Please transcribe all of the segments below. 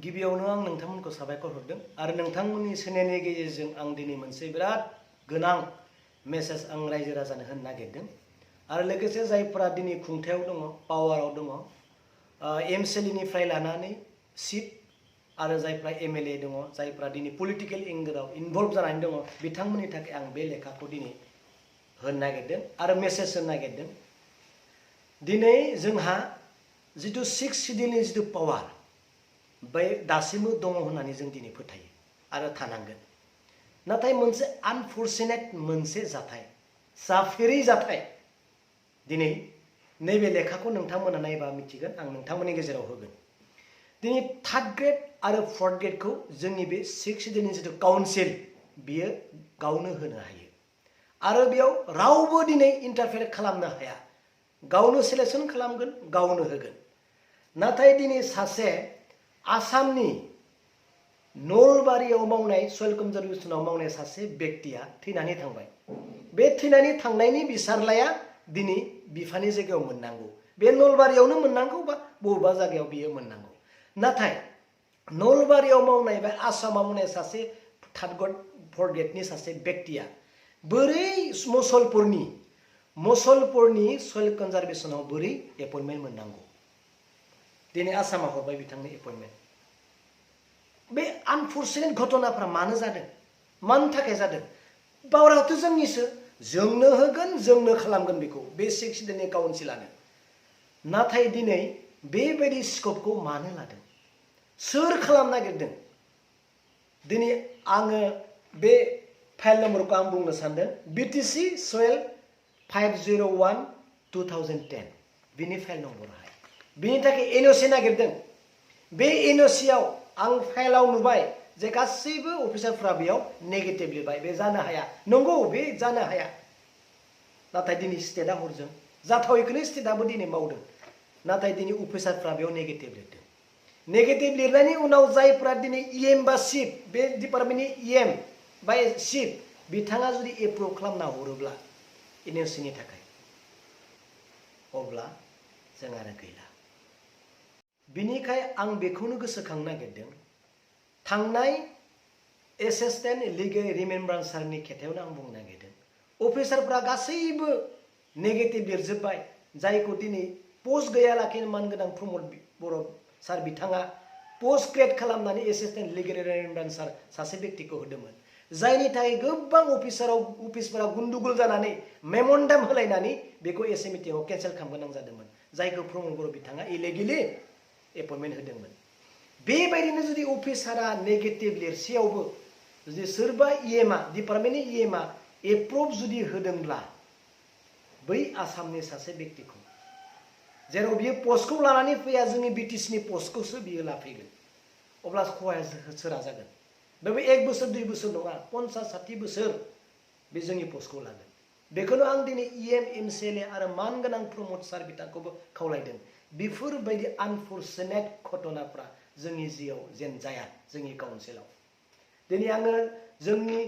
गिबियावनो आं नोंथांमोनखौ साबायखर हरदों आरो नोंथांमोननि सोनायनि गेजेरजों आं दिनै मोनसे बिराद गोनां मेसेज आं रायजो राजानो होनो नागिरदों आरो लोगोसे जायफोरा दिनै खुंथायाव दङ पावाराव दङ एमसिएलनिफ्राय लानानै सिट आरो जायफ्रा एमएलए दङ जायफ्रा दिनै पलिटिकल एंगेलाव इनभल्व जानानै दङ बिथांमोननि थाखाय आं बे लेखाखौ दिनै होनो नागिरदों आरो मेसेज होनो नागिरदों दिनै जोंहा जिथु 6 शिड्यूलनि जिथु पावार बै दासिमबो दङ होननानै जों दिनै फोथायो आरो थानांगोन नाथाय मोनसे आनफर्चुनेट मोनसे जाथाय जाफेरै जाथाय दिनै नैबे लेखाखौ नोंथांमोना नायबा मिथिगोन आं नोंथांमोननि गेजेराव होगोन दिनै 3rd ग्रेड आरो 4th ग्रेडखौ जोंनि बे 6 शिड्यूलनि जिथु काउन्सिल बियो गावनो होनो हायो आरो बेयाव रावबो दिनै इन्टारफेयर खालामनो हाया गावनो सिलेक्शन खालामगोन गावनो होगोन नाथाय दिनै सासे आसामनि नलबारियाव मावनाय सयल कनजारभेसनाव मावनाय सासे व्यक्तिया थैनानै थांबाय बे थैनानै थांनायनि बिसारलाया दिनै बिफानि जायगायाव मोननांगौ बे नलबारियावनो मोननांगौ बा बबेबा जायगायाव बियो मोननांगौ नाथाय नलबारियाव मावनाय बा आसामाव मावनाय सासे 3rd ग्रेड 4th ग्रेडनि सासे व्यक्तिया बोरै मसलपुरनि सयल कनजारभेसनाव बोरै एपइन्टमेन्ट मोननांगौ दिनै आसामा हरबाय बिथांनो एपइन्टमेन्ट बे आनफर्चुनेट घटनाफ्रा मानो जादों मानि थाखाय जादों पावाराथ' जोंनिसो जोंनो होगोन जोंनो खालामगोन बेखौ बे 6 शिड्यूलनि काउन्सिलानो नाथाय दिनै बेबायदि स्कपखौ मानो लादों सोर खालामनो नागिरदों दिनै आङो बे फाइल नम्बरखौ आं बुंनो सानदों बिटिसि सयल 501/2010 बिनि फाइल नम्बराहाय बिनि थाखाय एनओसि नागिरदों बे एनओसियाव आं फाइलाव नुबाय जे गासैबो अफिसारफ्रा बेयाव नेगेटिभ लिरबाय बे जानो हाया नंगौ बे जानो हाया नाथाय दिनै स्टेटआ हरजों जाथावैखौनो स्टेटआबो दिनै मावदों नाथाय दिनै अफिसारफ्रा बेयाव नेगेटिभ लिरदों नेगेटिभ लिरनायनि उनाव जायफ्रा दिनै इएम बा चिफ बे डिपार्टमेन्टनि इएम बा चिफ बिथाङा जुदि एप्रुभ खालामना हरोब्ला एनओसिनि थाखाय अब्ला जों आरो गैला बिनिखाय आं बेखौनो गोसोखांनो नागिरदों थांनाय एसिस्टेन्ट लिगेल रिमेम्ब्रान्सारनि खेथायावनो आं बुंनो नागिरदों अफिसारफ्रा गासैबो नेगेटिभ लिरजोब्बाय जायखौ दिनै पोस्ट गैयालाखिनो मानगोनां प्रमद बर' सार बिथाङा पोस्ट क्रिएट खालामनानै एसिस्टेन्ट लिगेल रिमेम्ब्रान्सार सासे व्यक्तिखौ होदोंमोन जायनि थाखाय गोबां अफिसफोरा गुन्दुगुल जानानै मेम'रेन्डाम होलायनानै बेखौ एसए मिटिंआव केन्सेल खालामनो गोनां जादोंमोन जायखौ प्रमद बर' बिथाङा इलिगेलि एपइन्टमेन्ट होदोंमोन बेबायदिनो जुदि अफिसारा नेगेटिभ लिरसेयावबो जुदि सोरबा इएमआ डिपार्टमेन्टनि इएमआ एप्रुभ जुदि होदोंब्ला बै आसामनि सासे व्यक्तिखौ जेराव बियो पस्टखौ लानानै फैया जोंनि बिटिसिनि पस्टखौसो बियो लाफैगोन अब्ला खहाया सोरा जागोन बे 1 बोसोर 2 बोसोर नङा 50-60 बोसोर बे जोंनि पस्टखौ लागोन बेखौनो आं दिनै इएम एमसिएलए आरो मानगोनां प्रमद सार बिथांखौबो खावलायदों बेफोरबायदि आनफर्चुनेट घटनाफ्रा जोंनि जिआव जेन जाया जोंनि काउन्सिलाव दिनै आङो जोंनि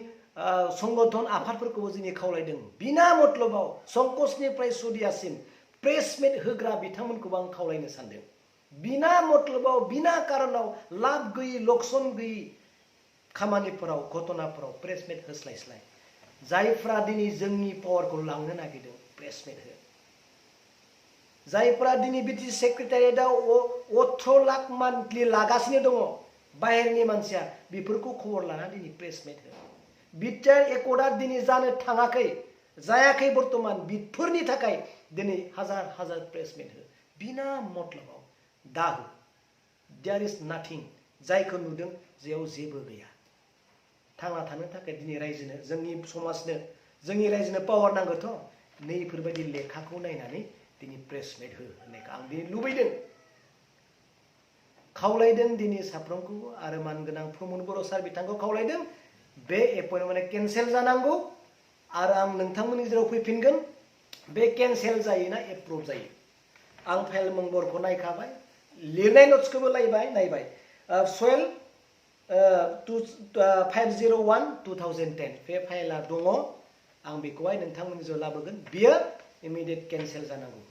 संगठन आफादफोरखौबो जोंनि खावलायदों बिना मतलबाव संकसनिफ्राय सदियासिम प्रेस मिट होग्रा बिथांमोनखौबो आं खावलायनो सानदों बिना मतलबाव बिना कारनाव लाब गैयै लक्सन गैयै खामानिफोराव घटनाफोराव प्रेस मिट होस्लायस्लाय जायफ्रा दिनै जोंनि पावारखौ लांनो नागिरदों प्रेस मिट हो जायफ्रा दिनै बिटिसि सेक्रेटारियेटआव 18 लाख मान्थलि लागासिनो दङ बाहेरनि मानसिया बेफोरखौ खबर लाना दिनै प्रेस मिट हो बिटिआर एकर्डआ दिनै जानो थाङाखै जायाखै बर्तमान बेफोरनि थाखाय दिनै हाजार प्रेस मिट हो बिना मतलबाव दा हो देयार इज नाथिं जायखौ नुदों जेयाव जेबो गैया थांना थानो थाखाय दिनै रायजोनो जोंनि समाजनो जोंनि रायजोनो पावार नांगौथ' नैफोरबायदि लेखाखौ नायनानै दिनै प्रेस मिट हो होननायखौ आं दिनै लुबैदों खावलायदों दिनै साफ्रोमखौबो आरो मानगोनां प्रमद बर' सार बिथांखौ खावलायदों बे एपइन्टमेन्टआ केन्सेल जानांगौ आरो आं नोंथांमोननि गेजेराव फैफिनगोन बे केन्सेल जायोना एप्रुभ जायो आं फाइल नम्बरखौ नायखाबाय लिरनाय नट्सखौबो नायबाय सयल 501/2010 बे फाइला दङ आं बेखौहाय नोंथांमोननि गेजेराव लाबोगोन बियो इमिडियेट केन्सेल जानांगौ